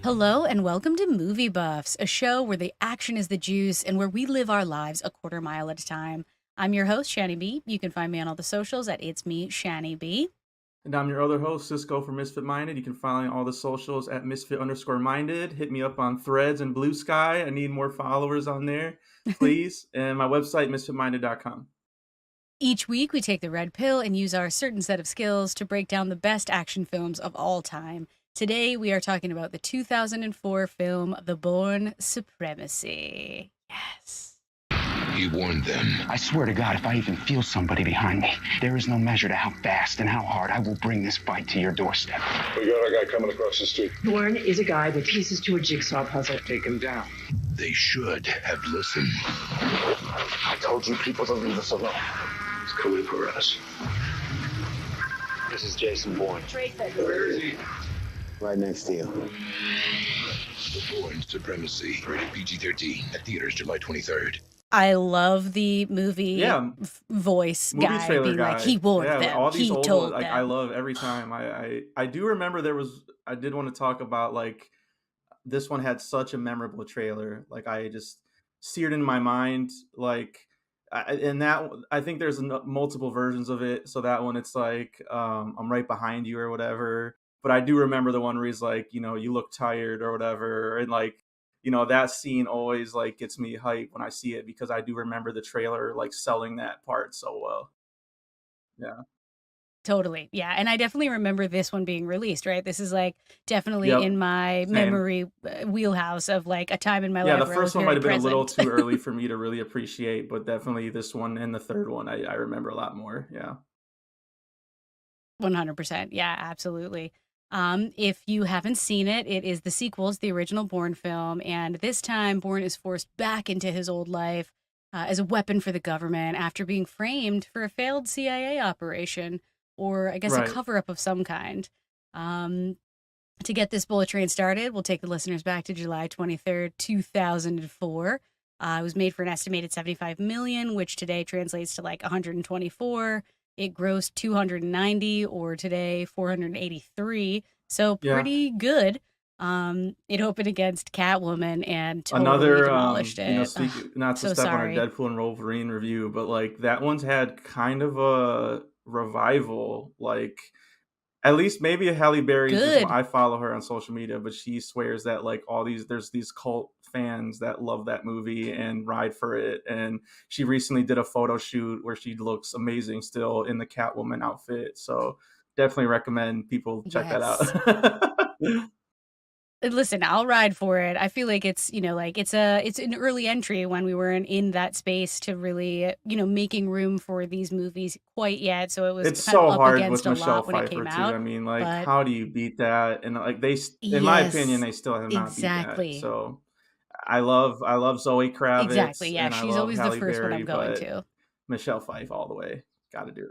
Hello and welcome to Movie Buffs, a show where the action is the juice and where we live our lives a quarter mile at a time. I'm your host, Shani B. You can find me on all the socials at It's Me, Shani B. And I'm your other host, Cisco from Misfit Minded. You can find all the socials at Misfit_Minded. Hit me up on Threads and Blue Sky. I need more followers on there, please. And my website, misfitminded.com. Each week, we take the red pill and use our certain set of skills to break down the best action films of all time. Today, we are talking about the 2004 film, The Bourne Supremacy. Yes. He warned them. I swear to God, if I even feel somebody behind me, there is no measure to how fast and how hard I will bring this fight to your doorstep. We got a guy coming across the street. Bourne is a guy with pieces to a jigsaw puzzle. Take him down. They should have listened. I told you people to leave us alone. He's coming for us. This is Jason Bourne. Where is he? Right next to you. The Bourne Supremacy. Rated PG-13. At theaters July 23rd. I love the movie voice Movie guy trailer being guy. like, he warned Yeah, them, all these he old told ones, them. I love every time. I do remember I did want to talk about, like, this one had such a memorable trailer. Like, I just seared in my mind, like, and that I think there's multiple versions of it. So that one, it's like, I'm right behind you or whatever. But I do remember the one where he's like, you look tired or whatever, and like, that scene always like gets me hyped when I see it because I do remember the trailer like selling that part so well. Yeah. Totally. Yeah. And I definitely remember this one being released, right? This is like definitely Yep. in my Same. memory wheelhouse of like a time in my Yeah, life the where I was first one very might have been a little present. too early for me to really appreciate, but definitely this one and the third one I remember a lot more. Yeah. 100%. Yeah, absolutely. If you haven't seen it, it is the sequels, the original Bourne film. And this time, Bourne is forced back into his old life as a weapon for the government after being framed for a failed CIA operation, or I guess a Right. cover up of some kind. Um, to get this bullet train started, we'll take the listeners back to July 23rd, 2004. It was made for an estimated 75 million, which today translates to like 124. It grossed 290, or today 483. So Yeah. pretty good. It opened against Catwoman and totally Another demolished it. not to so step sorry. on our Deadpool and Wolverine review, but like that one's had kind of a revival, like at least maybe Halle Berry's Good. I follow her on social media, but she swears that like there's these cult fans that love that movie and ride for it. And she recently did a photo shoot where she looks amazing still in the Catwoman outfit. So definitely recommend people check that Yes. out. Listen, I'll ride for it. I feel like it's, like it's an early entry when we weren't in that space to really, making room for these movies quite yet. So it was It's kind of so up hard against with a Michelle lot when it Pfeiffer came too. out. I mean, like, But how do you beat that? And like in my opinion, yes, they still have not beat that. exactly. So I love Zoe Exactly. Kravitz Yeah, and I she's love always the Halle first one Berry, I'm going but to. Michelle Pfeiffer all the way. Got to do it.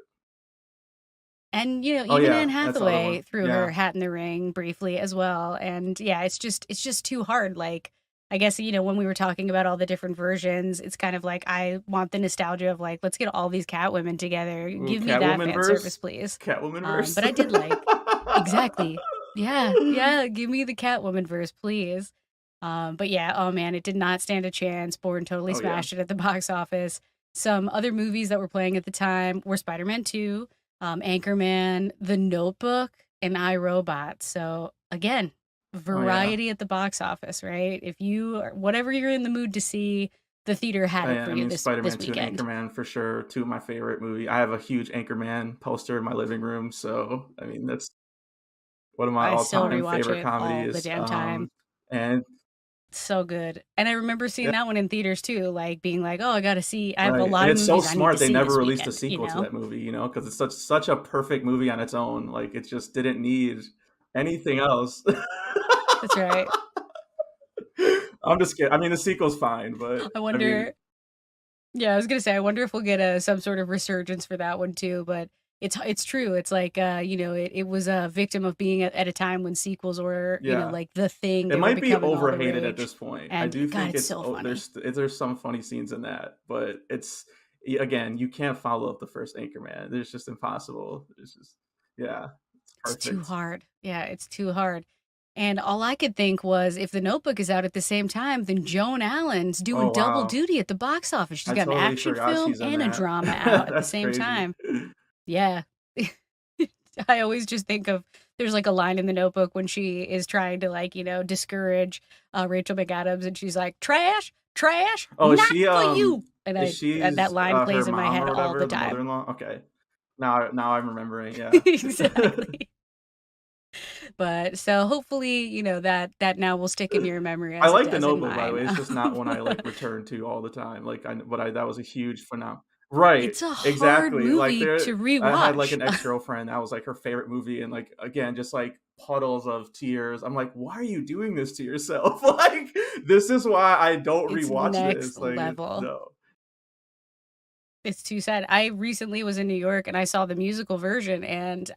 And Oh even yeah, Anne that's the other Hathaway one. threw Yeah. her hat in the ring briefly as well. And yeah, it's just too hard. Like, I guess, when we were talking about all the different versions, it's kind of like I want the nostalgia of like, let's get all these Catwomen together. Ooh, Give me that Catwoman fan service, verse. please. Catwoman verse. But I did like exactly. Yeah, yeah, give me the Catwoman verse, please. But yeah, oh man, it did not stand a chance. Bourne totally Oh yeah. smashed it at the box office. Some other movies that were playing at the time were Spider-Man 2, Anchorman, The Notebook, and I, Robot. So again, Oh yeah. variety at the box office, right? If you whatever you're in the mood to see, the theater had it for I you mean, this Spider-Man 2 and weekend. Anchorman for sure, two of my favorite movie. I have a huge Anchorman poster in my living room, so I mean that's one of my I still all-time rewatch favorite it all the comedies. damn time. And So good. And I remember seeing yeah, that one in theaters too, like being like, "Oh, I gotta see. I have a right. And lot of it's so movies I need to smart they see never this released a weekend," sequel to that movie, because it's such a perfect movie on its own. Like it just didn't need anything else. That's right. I'm just kidding. I mean, the sequel's fine, but I I mean, wonder Yeah, I was gonna say, I wonder if we'll get some sort of resurgence for that one too, but it's true. It's like, it was a victim of being at a time when sequels were, yeah. like the thing. It They were might be becoming all the overhated at rage. this point. I And do God, think it's so funny. there's some funny scenes in that, but again, you can't follow up the first Anchorman. It's just impossible. It's just yeah, it's It's too perfect. hard. Yeah, it's too hard. And all I could think was, if The Notebook is out at the same time, then Joan Allen's doing Oh double wow. duty at the box office. She's I got an totally action forgot film she's in and a that. drama out at the That's same crazy. time. Yeah. I always just think of, there's like a line in The Notebook when she is trying to, like, discourage Rachel McAdams, and she's like, trash, trash, Oh, is not she for you. And is that she's line her plays in my mom head or all the whatever, the time. mother-in-law? Okay. Now I'm remembering, yeah. Exactly. But so hopefully, that now will stick in your memory I as it like The does in Notebook, by the mine. way. It's just not one I like return to all the time. Like that was a huge phenomenon. Right. It's a hard Exactly. Like movie to I had like rewatch. an ex-girlfriend that was like her favorite movie, and like again just like puddles of tears. I'm like, "Why are you doing this to yourself?" Like this is why I don't It's rewatch next this. Like level. no. It's too sad. I recently was in New York and I saw the musical version, and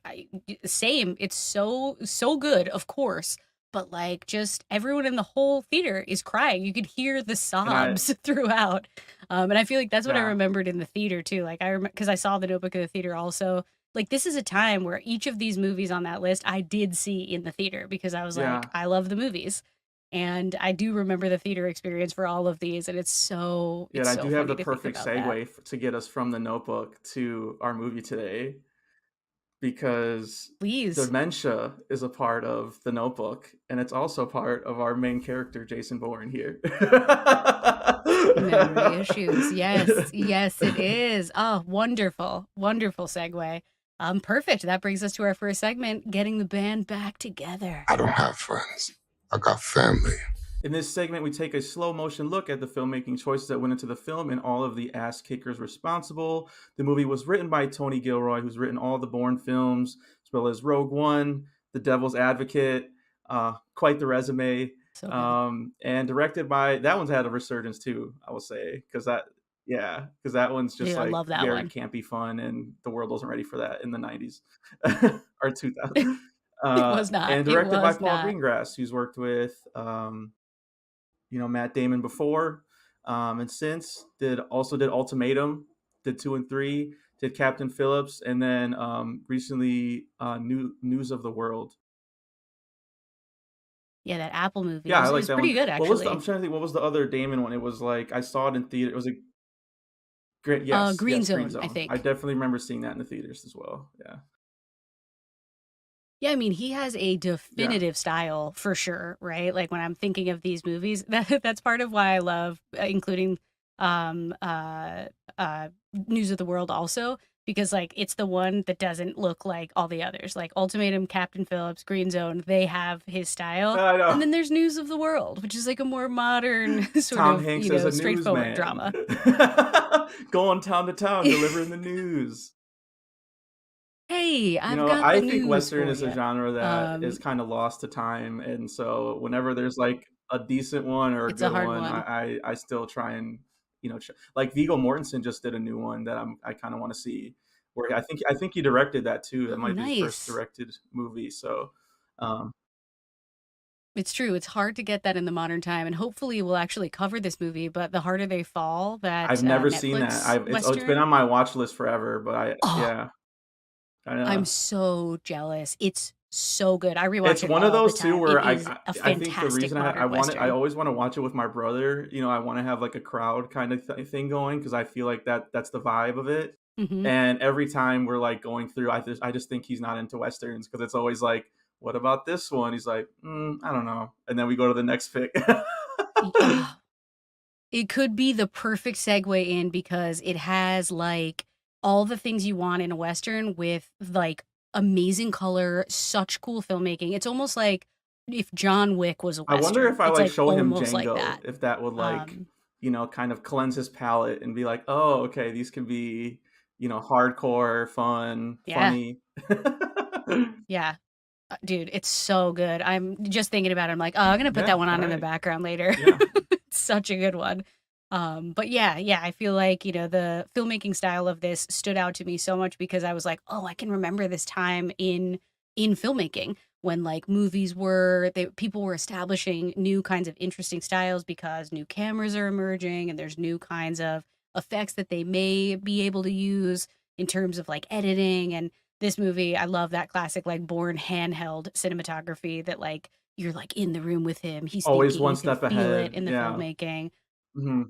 same. It's so good, of course, but like just everyone in the whole theater is crying. You could hear the And I sobs throughout. And I feel like that's what I yeah. remembered in the theater too. Like I remember, because I saw The Notebook in the theater also. Like this is a time where each of these movies on that list I did see in the theater, because I was like, Yeah. I love the movies. And I do remember the theater experience for all of these, and it's so Yeah, and I do have funny the to think perfect about that. segue to get us from The Notebook to our movie today, because Please. dementia is a part of The Notebook, and it's also part of our main character, Jason Bourne here. Memory issues. Yes, yes, it is. Oh, wonderful, wonderful segue. Perfect. That brings us to our first segment, getting the band back together. I don't have friends. I got family. In this segment, we take a slow motion look at the filmmaking choices that went into the film and all of the ass kickers responsible. The movie was written by Tony Gilroy, who's written all the Bourne films, as well as Rogue One, The Devil's Advocate, quite the resume, So good. and directed by, that one's had a resurgence too, I will say, because that one's just Dude, I like love that very one. campy fun, and the world wasn't ready for that in the 90s or 2000. It was not. And It directed by was Paul not. Greengrass, who's worked with Matt Damon before, and since did Ultimatum, did 2 and 3, did Captain Phillips, and then recently News of the World. Yeah, that Apple movie Yeah, I is like is that pretty one. good, I'm actually. trying to think, what was the other Damon one? It was like, I saw it in theater. It was a great, yes, Green yes, Green Zone, I Zone. I think. definitely remember seeing that in the theaters as well. Yeah, Yeah, I mean, he has a yeah. definitive style for sure, right? Like when I'm thinking of these movies, that's part of why I love including um uh News of the World also, because like it's the one that doesn't look like all the others. Like Ultimatum, Captain Phillips, Green Zone, they have his style. I And know. then there's News of the World, which is like a more modern sort Tom of, Hanks as a straightforward newsman, drama. going town to town delivering the news. Hey, I've got I the think news Western for is a you. genre that is Um, kind of lost to time, and so whenever there's like a decent one or a it's a good hard one, one. I still try and like Viggo Mortensen just did a new one that I kind of want to see. Where I think he directed that too. That Oh, might be his first nice. directed movie. So um, It's true. It's hard to get that in the modern time, and hopefully we'll actually cover this movie. But The Harder They Fall, I've that never seen that. Netflix It's been on Western. my watch list forever, but Oh, yeah, I I'm know. so jealous. It's so good. I rewatch It's it one of all the those too time. where It is a I think the fantastic reason I modern want it, I Western. always want to watch it with my brother. I want to have like a crowd kind of thing going, because I feel like that's the vibe of it. Hmm. And every time we're like going through, I just think he's not into westerns, because it's always like, what about this one? He's like, I don't know, and then we go to the next pick. It could be the perfect segue in, because it has like all the things you want in a Western with like amazing color, such cool filmmaking. It's almost like if John Wick was a I wonder Western. if I It's like like show him almost like Django, that. if that would like, Um, kind of cleanse his palate and be like, oh, okay, these can be, hardcore, fun, yeah, funny. yeah. Dude, it's so good. I'm just thinking about it. I'm like, oh, I'm gonna put Yeah, that one all on in the right. background later. Yeah. It's such a good one. But yeah, I feel like, the filmmaking style of this stood out to me so much, because I was like, oh, I can remember this time in filmmaking when like people were establishing new kinds of interesting styles because new cameras are emerging, and there's new kinds of effects that they may be able to use in terms of like editing. And this movie, I love that classic like Bourne handheld cinematography that like you're like in the room with him. He's Always thinking, one you can step feel it ahead. in the Yeah. filmmaking. Hmm.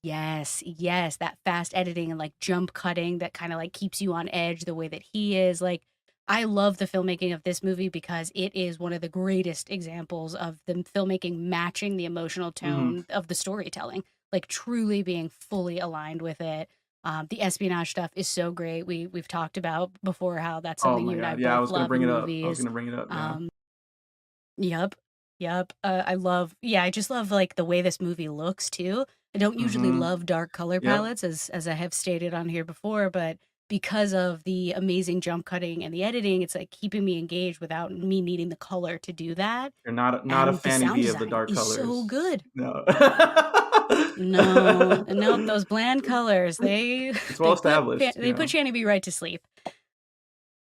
Yes, yes, that fast editing and like jump cutting that kind of like keeps you on edge the way that he is. Like, I love the filmmaking of this movie because it is one of the greatest examples of the filmmaking matching the emotional Hmm. tone of the storytelling, like truly being fully aligned with it. The espionage stuff is so great. We've talked about before how that's Oh something my you and I god. Yeah, I both was gonna love bring in it up. I was movies. gonna bring it up. Yeah. Um, Yep. Yep. I just love like the way this movie looks too. I don't usually Hmm. love dark color Yep. palettes as I have stated on here before, but because of the amazing jump cutting and the editing, it's like keeping me engaged without me needing the color to do that. You're not a And the fanny sound bee of the design dark is so colors. good. No. No, nope, those bland colors, they It's well they put established. they Yeah. put Shanny B right to sleep.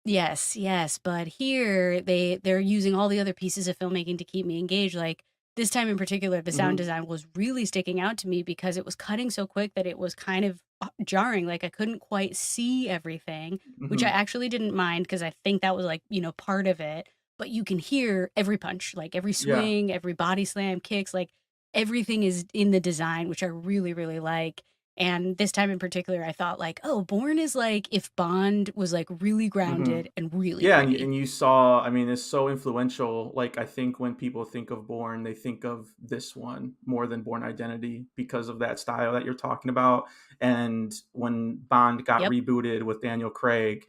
Yes, yes, but here they're using all the other pieces of filmmaking to keep me engaged. Like this time in particular, the sound Hmm. design was really sticking out to me because it was cutting so quick that it was kind of jarring. Like I couldn't quite see everything, which I Hmm. actually didn't mind because I think that was like, part of it. But you can hear every punch, like every Yeah. swing, every body slam, kicks, like everything is in the design, which I really, really like. And this time in particular, I thought like, oh, Bourne is like if Bond was like really Hmm. grounded and really Yeah, and you, gritty. and you saw, I mean, it's so influential. Like, I think when people think of Bourne, they think of this one more than Bourne Identity because of that style that you're talking about. And when Bond got Yep. rebooted with Daniel Craig,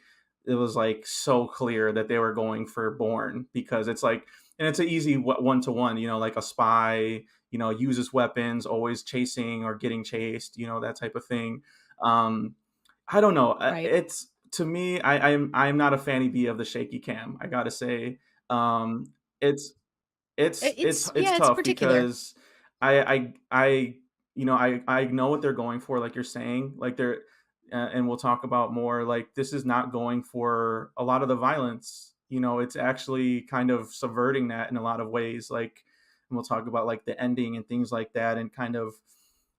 it was like so clear that they were going for Bourne because it's like, and it's an easy one to one, like a spy, uses weapons, always chasing or getting chased, that type of thing. Um, I don't know. Right. It's to me, I'm not a fanny bee of the shaky cam. I gotta say, um, it's it's It's tough particular. because I I know what they're going for. Like you're saying, like they're and we'll talk about more. Like this is not going for a lot of the violence. It's actually kind of subverting that in a lot of ways. Like, and we'll talk about like the ending and things like that, and kind of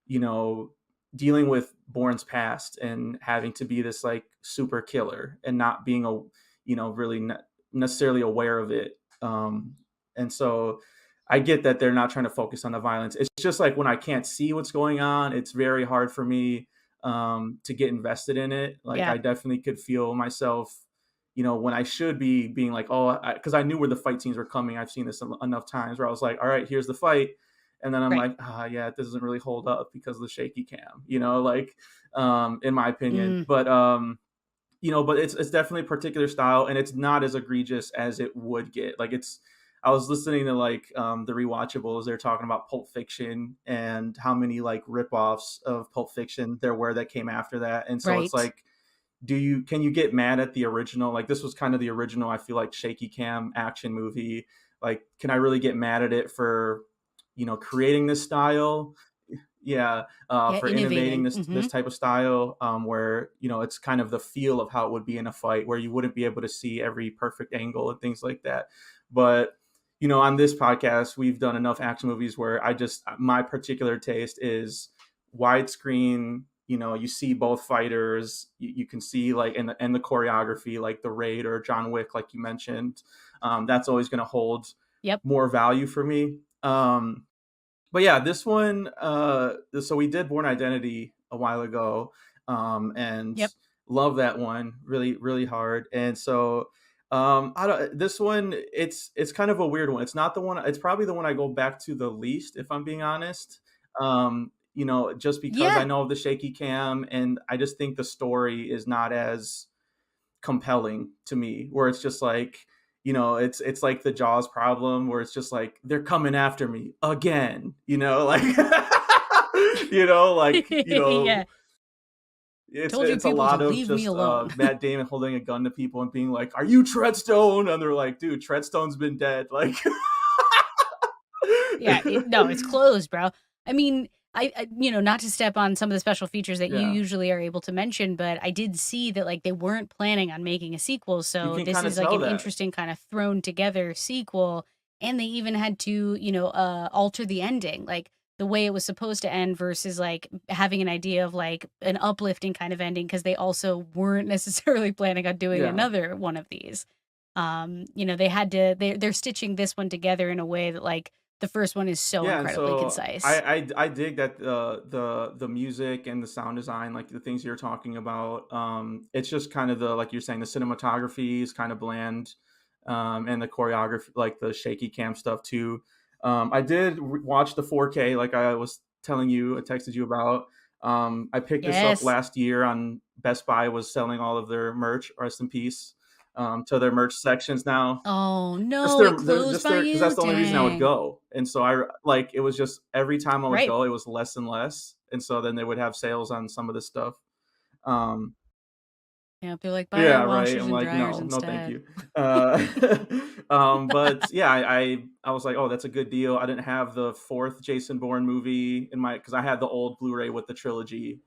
you know dealing with Bourne's past and having to be this like super killer and not being a really necessarily aware of it. And so I get that they're not trying to focus on the violence. It's just like when I can't see what's going on, it's very hard for me to get invested in it. Like Yeah. I definitely could feel myself, when I should be being like, oh, because I knew where the fight scenes were coming. I've seen this enough times where I was like, all right, here's the fight. And then I'm Right. like, yeah, it doesn't really hold up because of the shaky cam, like in my opinion. Mm. But it's definitely a particular style, and it's not as egregious as it would get. Like I was listening to like the rewatchables. They're talking about Pulp Fiction and how many like ripoffs of Pulp Fiction there were that came after that, and so it's Right. like, can you get mad at the original? Like this was kind of the original. I feel like shaky cam action movie. Like, can I really get mad at it for creating this style? Yeah, Yeah, for innovating innovating. this type of style, where it's kind of the feel of how it would be in a fight, where you wouldn't be able to see every perfect angle and things like that. But on this podcast, we've done enough action movies where my particular taste is widescreen. You see both fighters. You can see like and the choreography, like the Raid or John Wick, like you mentioned. That's always going to hold Yep. more value for me. But yeah, this one, so we did Born Identity a while ago, and Yep. love that one really, really hard. And so, I don't, this one, it's kind of a weird one. It's not the one, it's probably the one I go back to the least, if I'm being honest. Just because I Yeah. know of the shaky cam, and I just think the story is not as compelling to me, where it's just like, it's like the Jaws problem, where it's just like they're coming after me again, like Yeah. Told you it's a people to lot of leave me just alone. Matt Damon holding a gun to people and being like, "Are you Treadstone?" And they're like, "Dude, Treadstone's been dead." Like, Yeah, no, it's closed, bro. I mean, not to step on some of the special features that you yeah, usually are able to mention, but I did see that like they weren't planning on making a sequel, you so can this kind of is like tell an that. interesting kind of thrown together sequel, and they even had to, alter the ending, like the way it was supposed to end versus like having an idea of like an uplifting kind of ending because they also weren't necessarily planning on doing Yeah. another one of these. They had to they're stitching this one together in a way that like the first one is so Yeah, and incredibly so concise. I dig that the music and the sound design, like the things you're talking about. It's just kind of the like you're saying, the cinematography is kind of bland, and the choreography, like the shaky cam stuff too. I did watch the 4K, like I was telling you, I texted you about. I picked this up Yes. last year on Best Buy was selling all of their merch. Rest in peace to their merch sections now. Oh Just no, it their closed just by their because that's you? the only reason I would Dang. go, and so like, it was just every time I would Right. go, it was less and less, and so then they would have sales on some of this stuff. Um Yeah, they're like, buy yeah, our right, washers I'm and like, dryers "No, no, thank instead. you." Uh, but yeah, I was like, "Oh, that's a good deal." I didn't have the 4th Jason Bourne movie in my because I had the old Blu-ray with the trilogy.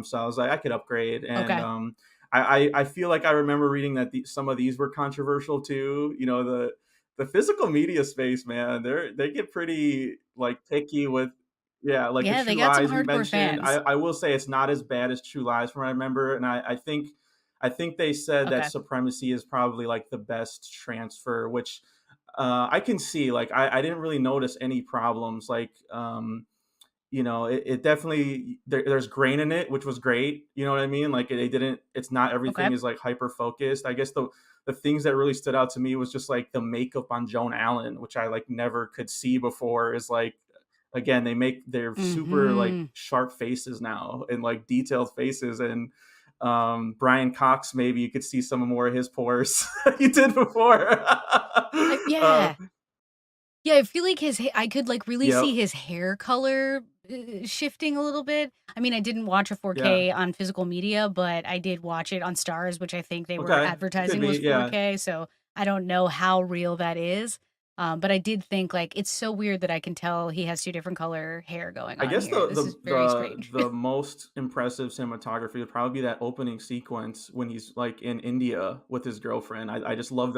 So I was like, I could upgrade, and Okay. I feel like I remember reading that some of these were controversial too. The physical media space, man, they get pretty like picky with, yeah, like the Yeah, they True got some Lies we hardcore mentioned. I fans. I will say it's not as bad as True Lies from what I remember, and I think they said that Okay. Supremacy is probably like the best transfer, which I can see. Like I didn't really notice any problems. Like it definitely there's grain in it, which was great. You know what I mean? Like they didn't. It's not Okay. everything is like hyper focused. I guess the things that really stood out to me was just like the makeup on Joan Allen, which I like never could see before. Is like again they make their super like Mhm. sharp faces now and like detailed faces, and Brian Cox, maybe you could see some more of his pores he did before. uh, Yeah. Yeah, I feel like I could like really yep. see his hair color shifting a little bit. I mean, I didn't watch a Yeah. 4K on physical media, but I did watch it on Stars, which I think they were Okay. It could advertising be. was Yeah. 4K. So I don't know how real that is. But I did think like it's so weird that I can tell he has two different color hair going I on guess here. the This the is very the strange. the most impressive cinematography would probably be that opening sequence when he's like in India with his girlfriend. I just love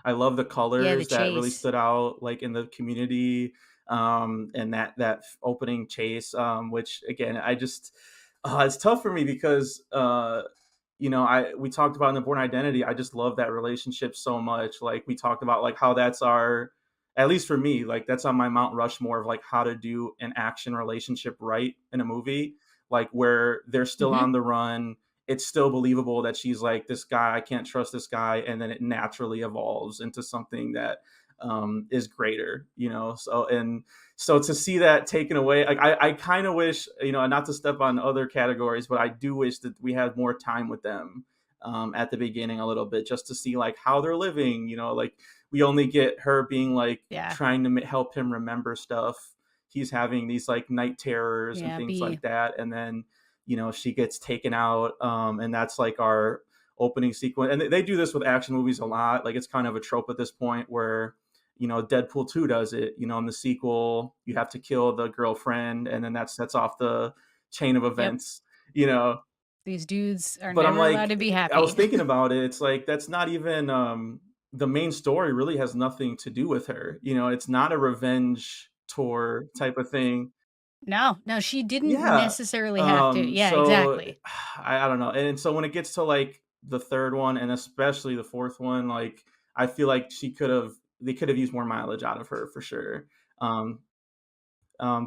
I love the Yeah, the colors that really chase. stood out like in the community, and that opening chase, which again I just it's tough for me because I we talked about in the Born Identity. I just love that relationship so much. Like we talked about like how that's our, at least for me, like that's on my Mount Rushmore of like how to do an action relationship right in a movie, like where they're still Hmm. on the run. It's still believable that she's like, this guy, I can't trust this guy, and then it naturally evolves into something that is greater, so to see that taken away, like I kind of wish, not to step on other categories, but I do wish that we had more time with them at the beginning a little bit, just to see like how they're living. Like we only get her being like Yeah. trying to help him remember stuff. He's having these like night terrors and Yeah. things Be like that, and then she gets taken out, and that's like our opening sequence. And they do this with action movies a lot. Like it's kind of a trope at this point where Deadpool 2 does it. In the sequel, you have to kill the girlfriend, and then that sets off the chain of Yep. events. You know, These dudes are but I'm never allowed like, to be I was happy. thinking about it. It's like that's not even the main story. Really has nothing to do with her. It's not a revenge tour type of thing. No, no, she didn't Yeah. necessarily have to. Yeah, So exactly. I don't know. And so when it gets to like the third one and especially the fourth one, like I feel like they could have used more mileage out of her for sure. Um,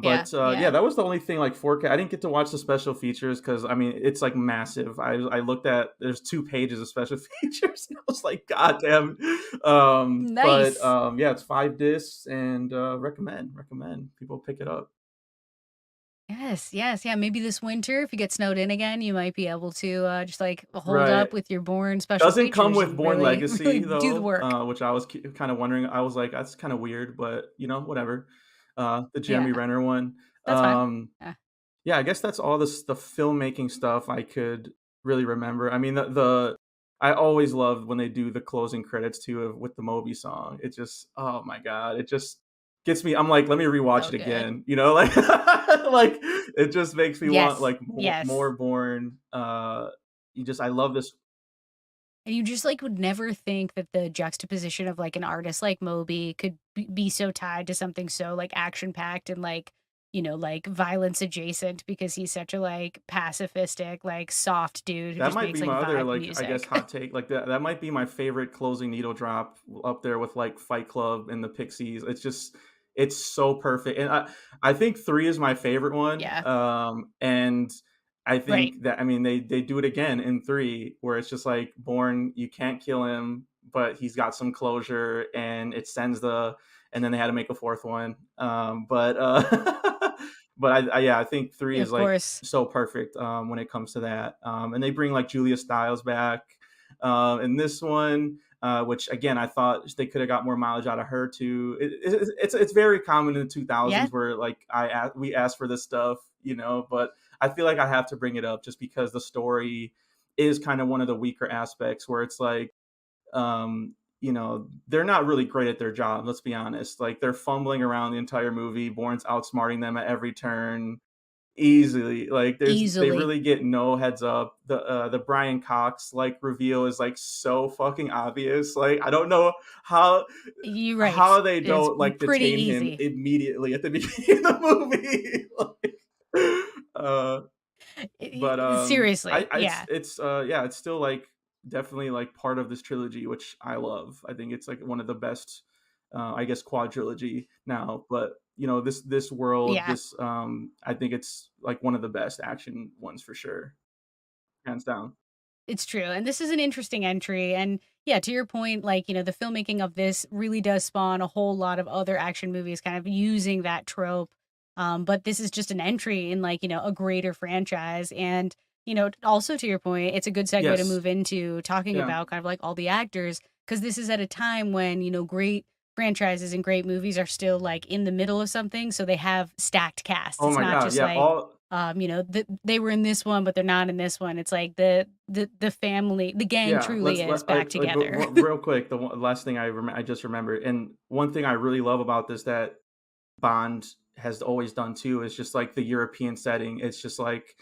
Yeah, but yeah, yeah. that was the only thing like 4K. I didn't get to watch the special features because I mean it's like massive. I looked at there's 2 pages of special features and I was like, God damn. But Nice. yeah, it's 5 discs and recommend people pick it up. Yes, yes, yeah, maybe this winter, if you get snowed in again, you might be able to, just, like, hold Right. up with your Bourne special Doesn't come features with and Born really, really Legacy do the though, work. which I was kind of wondering. I was like, that's kind of weird, but whatever. The Jeremy Yeah, Renner one. that's fine. Um, Yeah. yeah, I guess that's all the filmmaking stuff I could really remember. I mean, the I always loved when they do the closing credits too with the Moby song. It just, oh my god, it just gets me. I'm like, let me rewatch So it good. again. Like like it just makes me want Yes, like more yes. Born. I love this. And you just, like, would never think that the juxtaposition of, like, an artist like Moby could be so tied to something so, like, action-packed and, like, like violence adjacent because he's such a like pacifistic, like soft dude who That just might makes be like my other, vibe like, I guess, music. hot take. Like that might be my favorite closing needle drop up there with like Fight Club and the Pixies. It's so perfect. And I think 3 is my favorite one. Yeah. And I Right. think that, I mean, they do it again in 3 where it's just like Bourne, you can't kill him, but he's got some closure, and it sends the and then they had to make a fourth one. But but yeah, I think 3 is Of like course. so perfect when it comes to that. And they bring like Julia Stiles back in this one, which again I thought they could have got more mileage out of her too. It's very common in the Yeah. 2000s where like we ask for this stuff, but I feel like I have to bring it up just because the story is kind of one of the weaker aspects where it's like they're not really great at their job. Let's be honest. Like they're fumbling around the entire movie. Bourne's outsmarting them at every turn easily. Like they Easily. really get no heads up. The Brian Cox like reveal is like so fucking obvious. Like I don't know how You're how right. they It's don't like pretty detain him easy. immediately at the beginning of the movie. But Seriously. I Yeah. it's yeah, it's still like definitely like part of this trilogy, which I love. I think it's like one of the best, I guess, quadrilogy now. But this world, Yeah. this I think it's like one of the best action ones for sure, hands down. It's true. And this is an interesting entry. And yeah, to your point, like, the filmmaking of this really does spawn a whole lot of other action movies kind of using that trope. But this is just an entry in like, a greater franchise. And, also to your point, it's a good segue to Yes, move into talking yeah. about kind of like all the actors, because this is at a time when, great franchises and great movies are still like in the middle of something. So they have stacked casts. Oh It's my not god, just yeah. like, All they were in this one, but they're not in this one. It's like the family, the gang Yeah, truly let's is let back but together. real quick, last thing I just remembered, and one thing I really love about this that Bond has always done too is just like the European setting. It's just like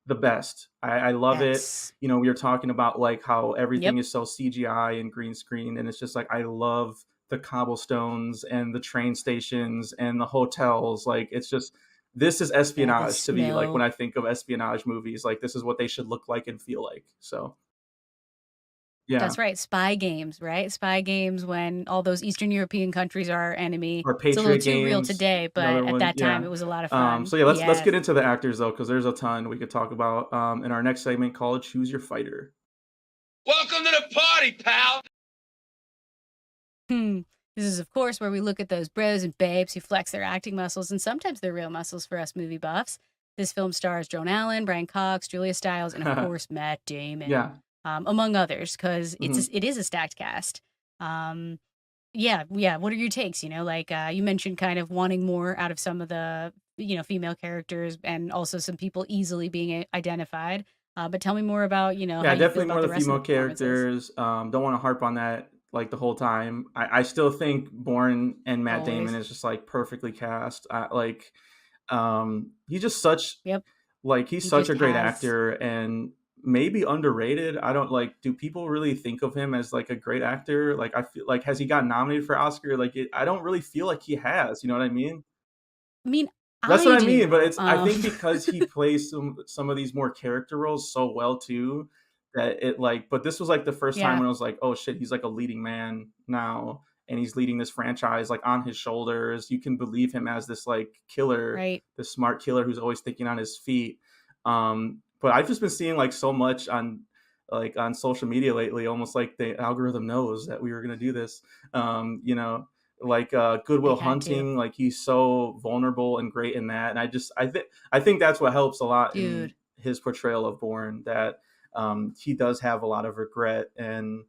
the best. I love it. Yes. We were talking about like how everything Yep. is so CGI and green screen, and it's just like I love the cobblestones and the train stations and the hotels. Like it's just this is Yeah, the espionage to me. Like when smell. I think of espionage movies, like this is what they should look like and feel like. So yeah, That's right. Spy games, right? Spy games when all those Eastern European countries are our enemy. or It's a little Patriot too real Games, today, but another at one. that time Yeah. it was a lot of fun. So yeah, let's Yeah. get into the actors though, because there's a ton we could talk about in our next segment called "Choose Your Fighter." Welcome to the party, pal. Hmm. This is, of course, where we look at those bros and babes who flex their acting muscles and sometimes their real muscles for us movie buffs. This film stars Joan Allen, Brian Cox, Julia Stiles, and of course Matt Damon, Yeah. among others, because Mhm. it is a stacked cast. Um, yeah, yeah. What are your takes? Like you mentioned, kind of wanting more out of some of the female characters, and also some people easily being identified. But tell me more about how Yeah, you feel definitely more about of the the rest of the female performances. characters. Don't want to harp on that like the whole time. I still think Bourne and Matt Damon Always. is just like perfectly cast. He's just such Yep. like he's He such just a great has. actor and maybe underrated. I don't like. Do people really think of him as like a great actor? Like I feel like has he gotten nominated for Oscar? I don't really feel like he has. You know what I mean? I mean, That's I what I mean, but do. it's I think because he plays some of these more character roles so well too, that it like but this was like the first time Yeah. when I was like, "Oh shit, he's like a leading man now, and he's leading this franchise like on his shoulders." You can believe him as this like killer, Right. this smart killer who's always thinking on his feet. But I've just been seeing like so much on social media lately, almost like the algorithm knows that we were gonna do this. Like They Goodwill had to. Hunting, like he's so vulnerable and great in that. And I think that's what helps a lot in Dude. his portrayal of Bourne, that he does have a lot of regret, and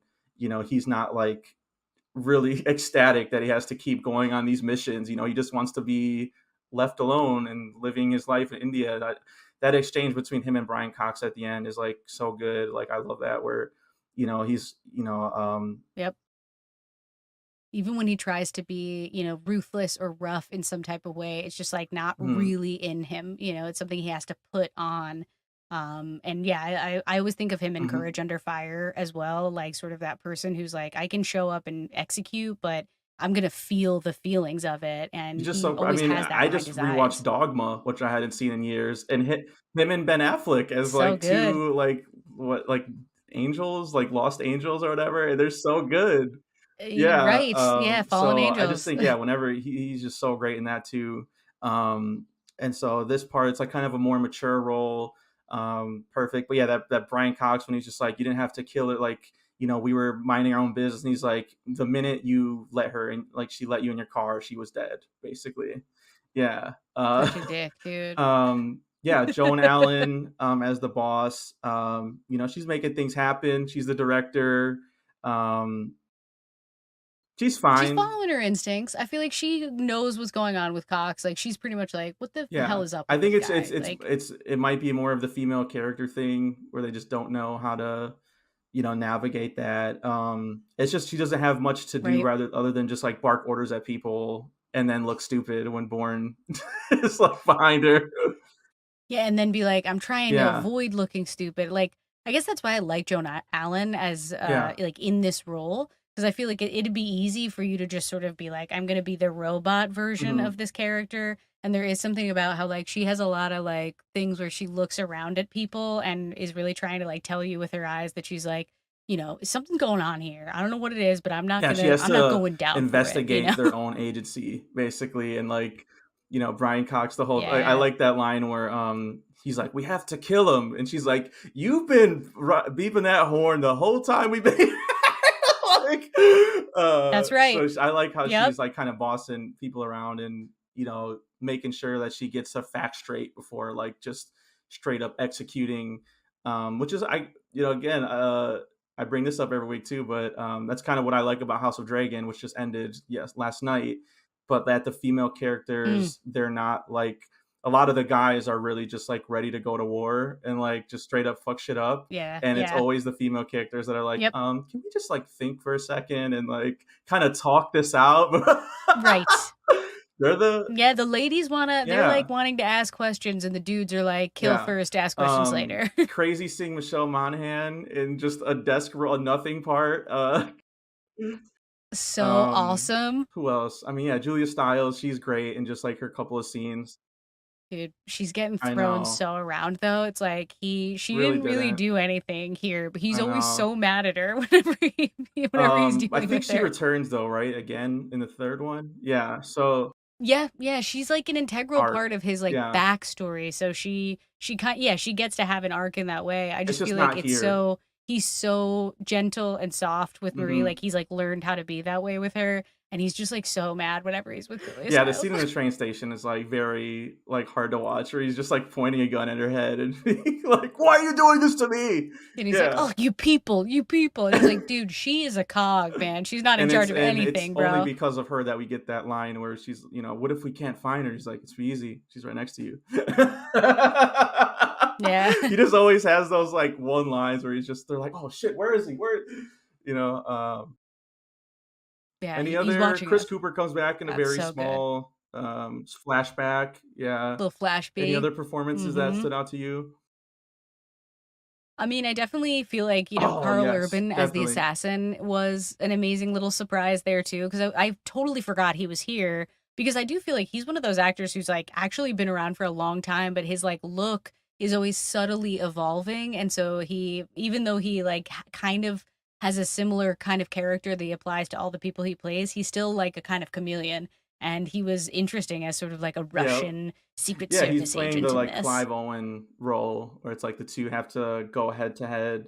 he's not like really ecstatic that he has to keep going on these missions. He just wants to be left alone and living his life in India. That exchange between him and Brian Cox at the end is like so good. Like I love that where he's Yep. Even when he tries to be, ruthless or rough in some type of way, it's just like not hmm, really in him. It's something he has to put on. And yeah, I always think of him in hmm, Courage Under Fire as well, like sort of that person who's like, I can show up and execute, but I'm gonna feel the feelings of it, He's and just he so. I always mean, has that I behind just his rewatched eyes. Dogma, which I hadn't seen in years, and him and Ben Affleck as So like good. two like angels, like lost angels or whatever, and they're so good. Yeah. Right, yeah, Fallen So I just Angels. think, yeah, whenever he's just so great in that too. And so this part, it's like kind of a more mature role. Perfect. But yeah, that Brian Cox, when he's just like, you didn't have to kill it. Like, we were minding our own business. And he's like, the minute you let her in, like she let you in your car, she was dead, basically. Yeah. Such a dick, dude. Yeah, Joan Allen as the boss. She's making things happen. She's the director. Um, she's She's fine. following her instincts. I feel like she knows what's going on with Cox. Like, she's pretty much like, what the hell Yeah, is up I with think this it's guy? it's it's Like, it's it might be more of the female character thing where they just don't know how to navigate that. It's just she doesn't have much to do right. rather other than just like bark orders at people and then look stupid when Bourne is like behind her. Yeah, and then be like, I'm trying to Yeah, avoid looking stupid. Like, I guess that's why I like Joan Allen as yeah. like in this role, because I feel like it'd be easy for you to just sort of be like, I'm gonna be the robot version Hmm. of this character. And there is something about how like she has a lot of like things where she looks around at people and is really trying to like tell you with her eyes that she's like, something's going on here. I don't know what it is, but Yeah, she has I'm not to going down for it, investigate their own agency, basically, and like, Brian Cox, the whole. I Yeah. like that line where he's like, "We have to kill him," and she's like, "You've been beeping that horn the whole time we've been." Like, That's right. I like how Yep. she's like kind of bossing people around and making sure that she gets her facts straight before like just straight up executing. Which is again I bring this up every week too, but that's kind of what I like about House of Dragon, which just ended last night. But that the female Mm, characters, they're not like a lot of the guys are really just like ready to go to war and like just straight up fuck shit up. yeah. And it's Yeah. always the female characters that are like, Yep. can we just like think for a second and like kind of talk this out? Right. They're the Yeah, the ladies they're yeah like wanting to ask questions and the dudes are like kill yeah. first, ask questions later. Crazy seeing Michelle Monaghan in just a desk role, a nothing part. So awesome. Who else? I mean, yeah, Julia Stiles, she's great in just like her couple of scenes. Dude, she's getting I thrown know. so around though. It's like she Really didn't really didn't. do anything here, but he's I always know. so mad at her whenever he's I dealing think with she her. returns though, right? Again in the third one. Yeah. So Yeah, yeah, she's like an integral arc. part of his like Yeah. backstory. So she gets to have an arc in that way. I It's just just feel like not here. he's so gentle and soft with Marie. Hmm. Like he's like learned how to be that way with her, and he's just like so mad whenever he's with Julia Yeah, the Stiles. scene in the train station is like very like hard to watch, where he's just like pointing a gun at her head and being like, "Why are you doing this to me?" And he's like, Yeah. "Oh, you people, you people." And it's like, dude, she is a cog, man. She's not in charge of It's anything, only bro. because of her that we get that line where she's, what if we can't find her? He's like, it's easy. She's right next to you. Yeah. He just always has those like one lines where they're like, oh shit, where is he? Where, you know? Yeah, Any he's other? watching Chris us. Cooper comes back in a That's very so good. small flashback. Yeah. Little flash Any B. other performances that stood out to you? I mean, I definitely feel like, Oh Carl yes, Urban as the definitely. assassin was an amazing little surprise there too, because I totally forgot he was here, because I do feel like he's one of those actors who's like actually been around for a long time, but his like look is always subtly evolving. And so even though he like kind of has a similar kind of character that he applies to all the people he plays, he's still like a kind of chameleon. And he was interesting as sort of like a Yeah. Russian Secret Yeah, he's Service playing the agent in like this. Clive Owen role, where it's like the two have to go head to head.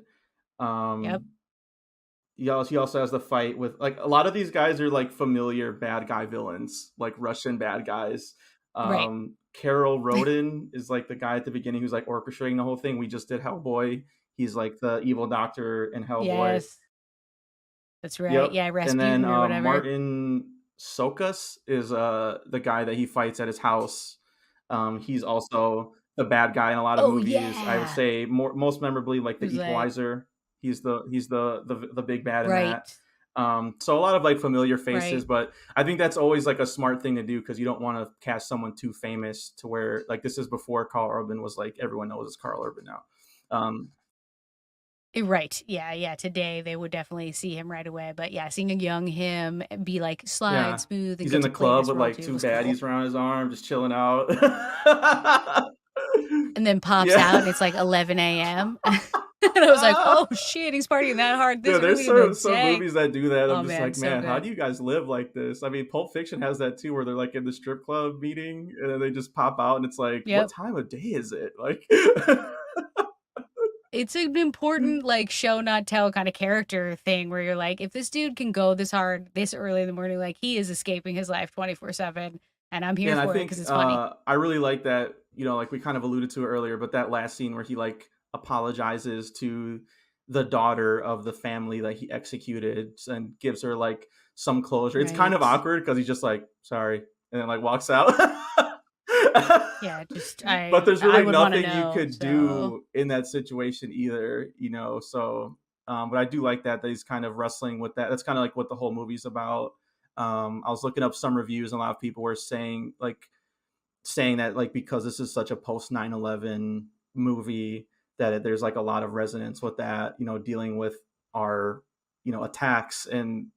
Yep. Um, he also has the fight with like a lot of these guys are like familiar bad guy villains, like Russian bad guys. Right. Carol Roden is like the guy at the beginning who's like orchestrating the whole thing. We just did Hellboy. He's like the evil doctor in Hellboy. Yes. That's right. Yep. Yeah, And then Rasputin or whatever. Martin Sokas is the guy that he fights at his house. He's also the bad guy in a lot of Oh movies. I would yeah. say most memorably like The Who's like Equalizer. He's the big bad in right, that. So a lot of like familiar faces, right. but I think that's always like a smart thing to do because you don't want to cast someone too famous to where like this is before Carl Urban was like everyone knows it's Carl Urban now. Um, Right. Yeah, yeah. Today they would definitely see him right away. But yeah, seeing a young him be like slide Yeah. smooth and He's in get the to play club this with role like too two was cool. baddies around his arm, just chilling out. And then pops out Yeah. and it's like 11 a.m. And I was like, oh shit, he's partying that hard Yeah, this there's early in the some day. movies that do that. I'm Oh just man, like, so man, how good. do you guys live like this? I mean, Pulp Fiction has that too, where they're like in the strip club meeting and then they just pop out, and it's like, what Yep. time of day is it? Like, It's an important like show not tell kind of character thing where you're like, if this dude can go this hard this early in the morning, like he is escaping his life 24/7, and I'm yeah, here and I for it think because it's funny. I really like that. Like we kind of alluded to it earlier, but that last scene where he like apologizes to the daughter of the family that he executed and gives her like some closure. It's kind of Right. awkward because he's just like, sorry, and then like walks out. Yeah, just But there's I really would want to nothing you know. could So do in that situation either. So but I do like that he's kind of wrestling with that. That's kind of like what the whole movie's about. I was looking up some reviews, and a lot of people were saying that like because this is such a post 9/11 movie, that there's like a lot of resonance with that, dealing with our attacks and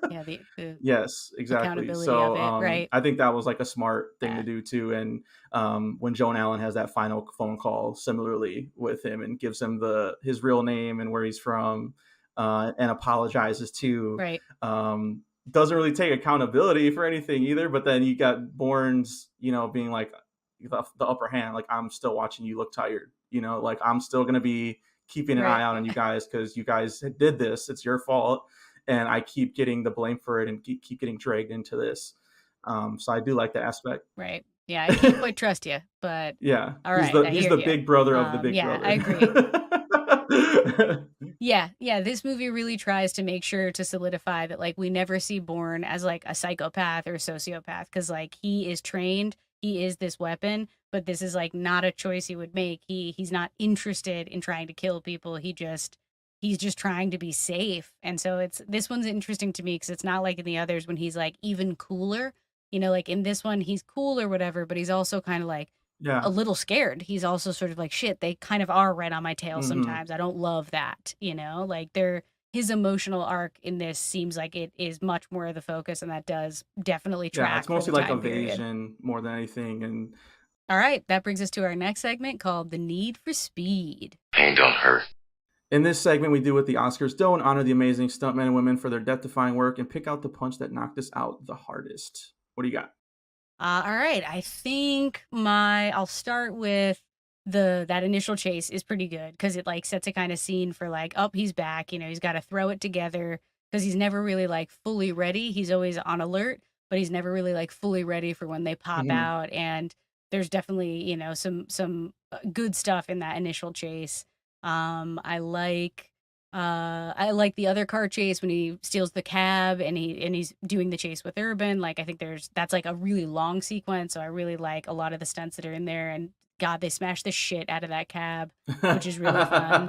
yeah, the yes, exactly. accountability of So it, right? I think that was like a smart thing to Yeah, do too. And when Joan Allen has that final phone call similarly with him and gives him his real name and where he's from, and apologizes too, right. doesn't really take accountability for anything either. But then you got Bourne's, being like the upper hand, like, I'm still watching you look tired, like I'm still going to be keeping an eye Right. out on you guys because you guys did this. It's your fault. And I keep getting the blame for it and keep getting dragged into this. So I do like that aspect. Right. Yeah, I can't quite trust you, but Yeah, all he's right, the I he's hear the you. big brother of the big Yeah, I brother. agree. Yeah, yeah, this movie really tries to make sure to solidify that like we never see Bourne as like a psychopath or a sociopath because like he is trained, he is this weapon, but this is like not a choice he would make. He's not interested in trying to kill people. He's just trying to be safe. And so it's this one's interesting to me because it's not like in the others when he's like even cooler. Like in this one he's cool or whatever, but he's also kind of like Yeah. a little scared. He's also sort of like, shit, they kind of are right on my tail Hmm. sometimes. I don't love that. Like his emotional arc in this seems like it is much more of the focus, and that does definitely Yeah, it's track for the mostly like time period. evasion more than anything. And All right, that brings us to our next segment called The Need for Speed. Pain don't hurt. in this segment, we do what the Oscars don't: honor the amazing stuntmen and women for their death-defying work and pick out the punch that knocked us out the hardest. What do you got? All right, I think I'll start with that initial chase is pretty good because it like sets a kind of scene for like, oh, he's back. He's got to throw it together because he's never really like fully ready. He's always on alert, but he's never really like fully ready for when they pop Mhm. out. And there's definitely some good stuff in that initial chase. I like the other car chase when he steals the cab and he's doing the chase with Urban. Like I think that's like a really long sequence, so I really like a lot of the stunts that are in there. And God, they smash the shit out of that cab, which is really fun.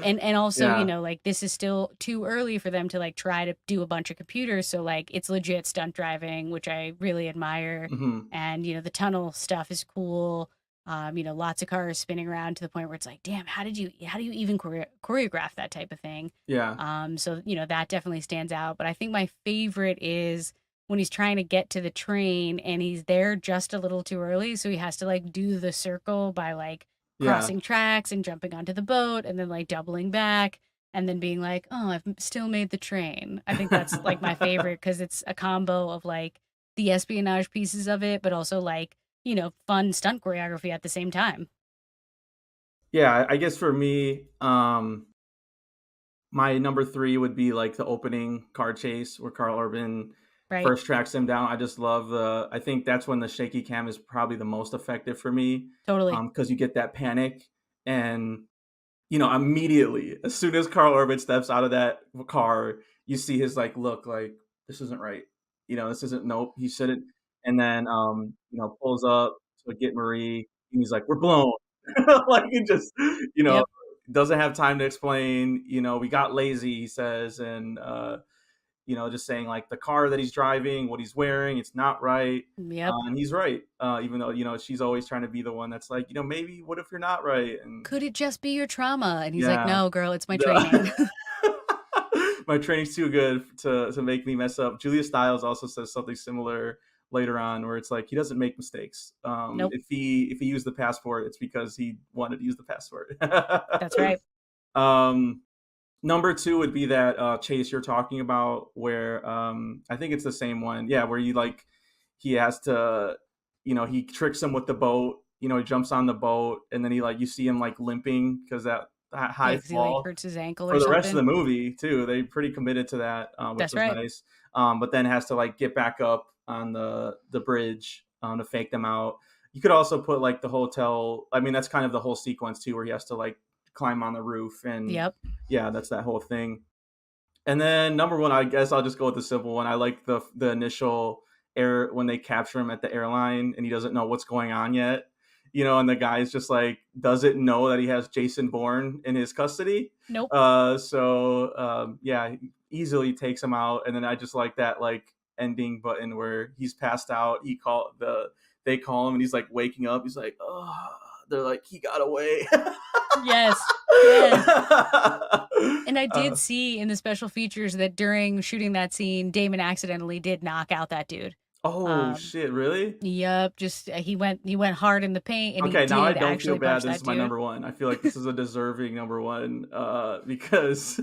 And also, Yeah. like this is still too early for them to like try to do a bunch of computers, so like it's legit stunt driving, which I really admire. Mhm. And the tunnel stuff is cool. Lots of cars spinning around to the point where it's like, damn, how do you even choreograph that type of thing? Yeah. So that definitely stands out. But I think my favorite is when he's trying to get to the train and he's there just a little too early, so he has to like do the circle by like Yeah. crossing tracks and jumping onto the boat and then like doubling back and then being like, oh, I've still made the train. I think that's like my favorite because it's a combo of like the espionage pieces of it, but also like fun stunt choreography at the same time. Yeah, I guess for me, my number 3 would be like the opening car chase where Carl Urban Right. first tracks him down. I just love I think that's when the shaky cam is probably the most effective for me. Totally. Because you get that panic and immediately as soon as Carl Urban steps out of that car, you see his like look like this isn't right. This isn't nope, he shouldn't. And then pulls up to get Marie and he's like, we're blown. Like he just, Yep. doesn't have time to explain, we got lazy, he says, and just saying like the car that he's driving, what he's wearing, it's not right. Yep. And he's right, even though she's always trying to be the one that's like, maybe what if you're not right? And Could it just be your trauma? And he's like, yeah, no, girl, it's my training. my training's too good to make me mess up. Julia Stiles also says something similar later on, where it's like he doesn't make mistakes. Nope. If he used the passport, it's because he wanted to use the passport. That's right. Number 2 would be that chase you're talking about, where I think it's the same one. Yeah, where he has to, he tricks him with the boat. He jumps on the boat, and then you see him limping because that high fall. He hurts his ankle for or the something. rest of the movie too. They pretty committed to that, which That's was right. nice. But then has to get back up on the bridge to fake them out. You could also put the hotel. I mean, that's kind of the whole sequence too, where he has to climb on the roof, and Yep. yeah, that's that whole thing. And then number 1, I guess I'll just go with the simple one. I like the initial air when they capture him at the airline and he doesn't know what's going on yet. And the guy's just doesn't know that he has Jason Bourne in his custody. Nope. Yeah, easily takes him out. And then I just like that ending button where he's passed out. They call him and he's waking up. He's like, oh, they're like, he got away. Yes. And I did see in the special features that during shooting that scene, Damon accidentally did knock out that dude. Oh shit! Really? Yep. Just he went hard in the paint. And okay, he now I did don't feel actually bad. punch This that is my dude. number 1. I feel like this is a deserving number 1 because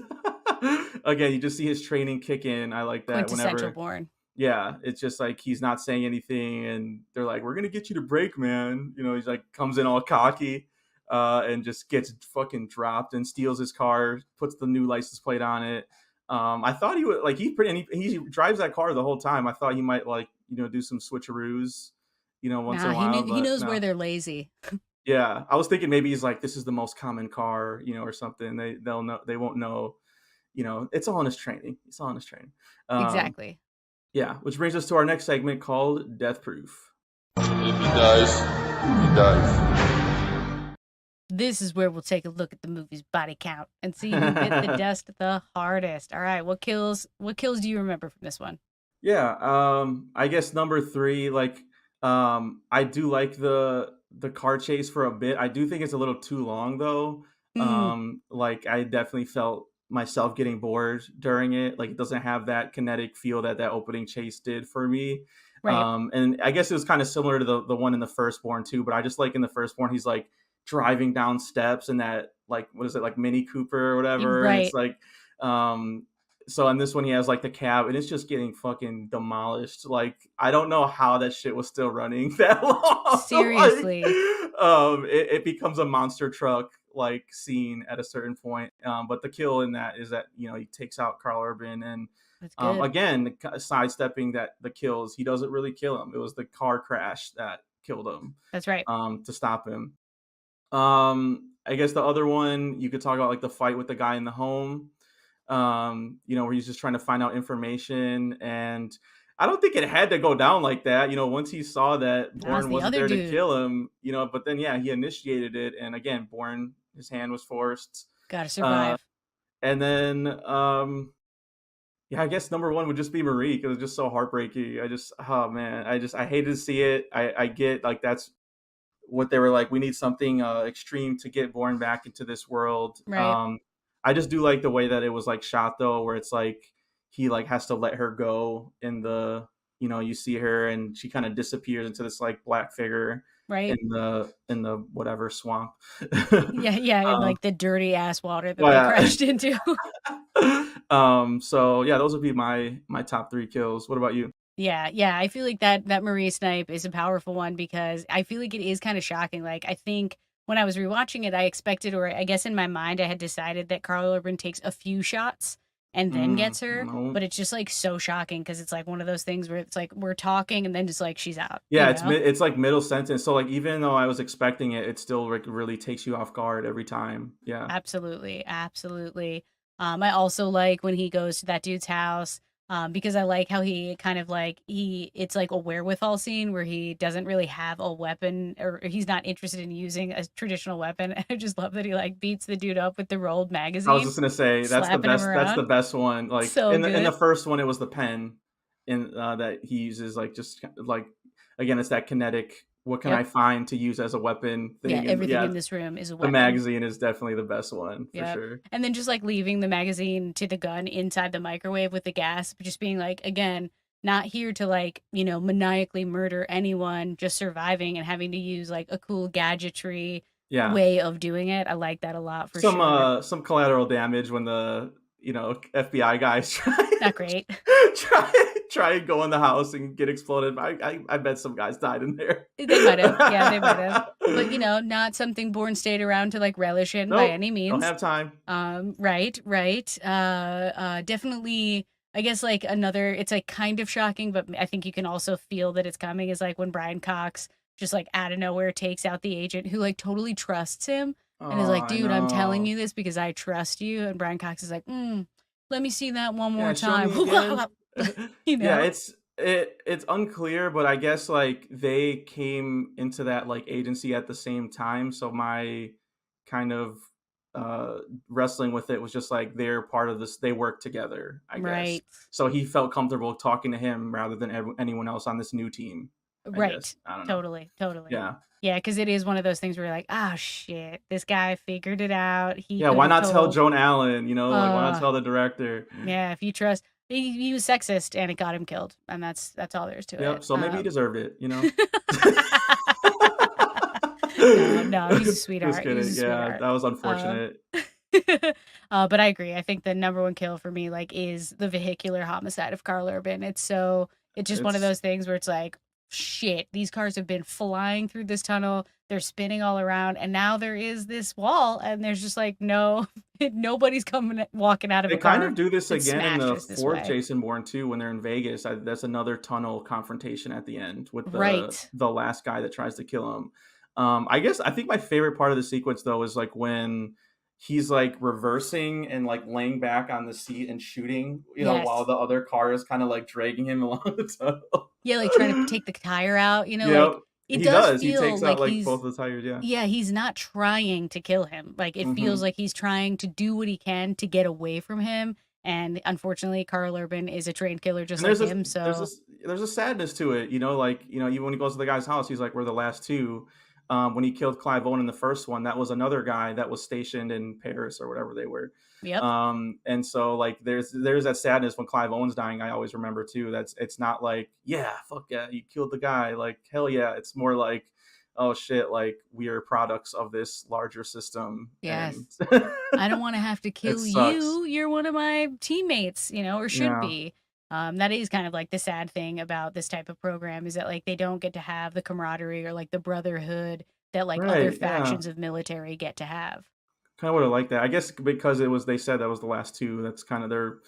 again, you just see his training kick in. I like that. Quintessential Bourne. Yeah, it's just he's not saying anything, and they're like, "We're gonna get you to break, man." He's comes in all cocky, and just gets fucking dropped and steals his car, puts the new license plate on it. I thought he would he drives that car the whole time. I thought he might do some switcheroos, once in a while. He knows where they're lazy. Yeah, I was thinking maybe he's this is the most common car, or something. They'll know, they won't know, it's all in his training. It's all in his training. Exactly. Yeah, which brings us to our next segment called Death Proof. If he dies, he dies. This is where we'll take a look at the movie's body count and see who bit the dust the hardest. All right, what kills do you remember from this one? Yeah, I guess number 3, I do like the car chase for a bit. I do think it's a little too long though. I definitely felt myself getting bored during it. It doesn't have that kinetic feel that opening chase did for me. Right. And I guess it was kind of similar to the one in the first Bourne too, but I just in the first Bourne, he's driving down steps in that what is it, Mini Cooper or whatever. Right. And it's so in this one he has the cab and it's just getting fucking demolished. I don't know how that shit was still running that long. Seriously. It becomes a monster truck scene at a certain point. But the kill in that is that he takes out Karl Urban, and again sidestepping the kills. He doesn't really kill him. It was the car crash that killed him. That's right. To stop him. I guess the other one you could talk about the fight with the guy in the home. Where he's just trying to find out information, and I don't think it had to go down like that. Once he saw that Bourne wasn't there to kill him, but then he initiated it, and again Bourne, his hand was forced. Gotta survive. And then I guess number 1 would just be Marie, because it's just so heartbreaking. I hated to see it. I get that's what they were we need something extreme to get Bourne back into this world. Right. I just do like the way that it was shot though, where it's he has to let her go in the, you see her and she kind of disappears into this black figure, right, in the whatever swamp. Yeah, in the dirty ass water that they crashed into. So yeah, those would be my top 3 kills. What about you? Yeah, I feel like that Marie snipe is a powerful one, because I feel like it is kind of shocking. I think when I was rewatching it, I expected, or I guess in my mind, I had decided that Karl Urban takes a few shots and then gets her. No. But it's just so shocking, because it's one of those things where it's we're talking and then just she's out. Yeah, it's middle sentence. So even though I was expecting it, it still really takes you off guard every time. Yeah, absolutely. I also like when he goes to that dude's house. because I like how he kind of like it's like a wherewithal scene where he doesn't really have a weapon, or he's not interested in using a traditional weapon. I just love that he like beats the dude up with the rolled I was magazine, just gonna say slapping him that's the around. best one. Like So in the good. first one, it was the pen, in that he uses, like just like again, it's that kinetic. What can Yep. I find to use as a weapon Yeah, thing? And everything yeah, in this room is a the weapon. magazine is definitely the best one for Yep. sure. And then just like leaving the magazine to the gun inside the microwave with the gas, but just being like, again, not here to like, maniacally murder anyone, just surviving and having to use like a cool gadgetry Yeah, way of doing it. I like that a lot for sure. some collateral damage when the FBI guys Not great. try and go in the house and get exploded. I bet some guys died in there. They might have. Yeah, they might have. But not something Bourne stayed around to like relish in by Nope, any don't means. have time. Right. Definitely, I guess like another, it's like kind of shocking, but I think you can also feel that it's coming, is like when Brian Cox just like out of nowhere takes out the agent who like totally trusts him and is Oh, like, I dude, I'm telling know. you this because I trust you. And Brian Cox is like, let me see that one more Yeah, show time. me again. you Yeah, know? it's unclear, but I guess like they came into that like agency at the same time. So my kind of uh wrestling with it was just like they're part of this. They work together, I guess. Right. So he felt comfortable talking to him rather than anyone else on this new team. I Right. guess I don't know. Totally. Totally. Yeah, Yeah, because it is one of those things where you're like, ah, shit, this guy figured it out. He yeah. could Why have not tell told. Joan Allen? Like why not Uh, tell the director? yeah, if you trust, he was sexist and it got him killed, and that's all there is to Yep. it. So maybe he deserved it. You know. No, he's a Just sweetheart. He's kidding. a Yeah, sweetheart. that was Um, unfortunate. but I agree. I think the number one kill for me, like, is the vehicular homicide of Carl Urban. It's just one of It's those things where it's like, shit, these cars have been flying through this tunnel. They're spinning all around, and now there is this wall, and there's just like nobody's walking out of They a kind car of do this that again in the smashes this fourth way. Jason Bourne too when they're in Vegas. That's another tunnel confrontation at the end with Right. the last guy that tries to kill him. I think my favorite part of the sequence though is like when he's like reversing and like laying back on the seat and shooting, while Yes. the other car is kind of like dragging him along the tunnel. Yeah, like trying to take the tire out, like Yep, it he does does. He feel takes out like like both of the tires. Yeah. he's not trying to kill him. Like it feels hmm like he's trying to do what he can to get away from him. And unfortunately, Carl Urban is a trained killer just And like him. So there's a sadness to it, even when he goes to the guy's house, he's like, "We're the last two." When he killed Clive Owen in the first one, that was another guy that was stationed in Paris or whatever they were. yep. And so like there's that sadness when Clive Owen's dying. I always remember too. It's not like, yeah, fuck yeah, you killed the guy. Like hell yeah. It's more like, oh shit, like we are products of this larger system. Yes. And I don't want to have to it kill sucks. you. You're one of my teammates, or should Yeah. be. That is kind of like the sad thing about this type of program, is that like they don't get to have the camaraderie or like the brotherhood that like other Right. Yeah. factions of military get to have. Kind of would have liked that. I guess because they said that was the last two. That's kind of they're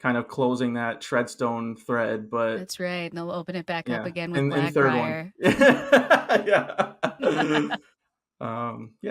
kind of closing that Treadstone thread. But That's right. And they'll open it back up yeah, again with in third one. Blackbriar. Yeah.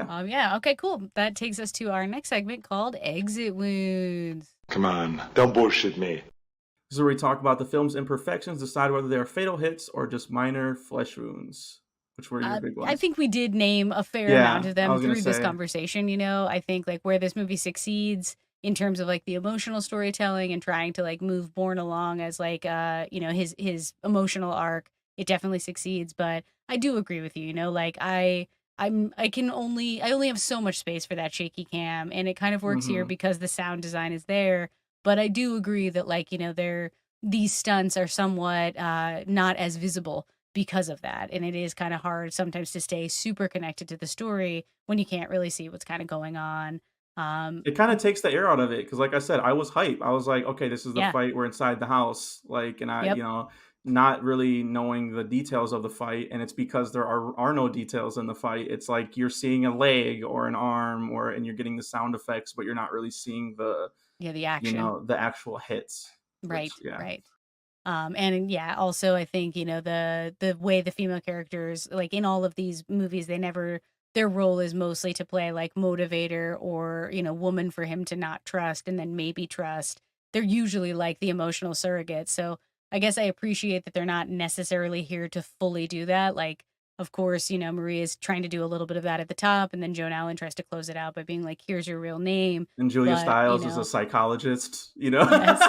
Yeah. Yeah. Okay, cool. That takes us to our next segment called Exit Wounds. Come on, don't bullshit me. This is where we talk about the film's imperfections, decide whether they are fatal hits or just minor flesh wounds. Which were your big ones? I think we did name a fair Yeah, amount of I them was gonna through this say. conversation. I think like where this movie succeeds in terms of like the emotional storytelling and trying to like move Bourne along as like his emotional arc, it definitely succeeds. But I do agree with you. Like I only have so much space for that shaky cam, and it kind of works here Mhm. because the sound design is there. But I do agree that like these stunts are somewhat not as visible because of that. And it is kind of hard sometimes to stay super connected to the story when you can't really see what's kind of going on. It kind of takes the air out of it because, like I said, I was hype. I was like, okay, this is the Yeah. fight. We're inside the house, like, and Yep. not really knowing the details of the fight, and it's because there are no details in the fight. It's like you're seeing a leg or an arm, and you're getting the sound effects, but you're not really seeing Yeah, the action. the actual hits. Right, Which, yeah, right. And yeah, also I think, the way the female characters, like in all of these movies, their role is mostly to play like motivator or, woman for him to not trust and then maybe trust. they're usually like the emotional surrogate. So I guess I appreciate that they're not necessarily here to fully do that. Like, of course, you know, Marie is trying to do a little bit of that at the top, and then Joan Allen tries to close it out by being like, here's your real name. And Julia But, you Stiles is a know, psychologist, you know? yes.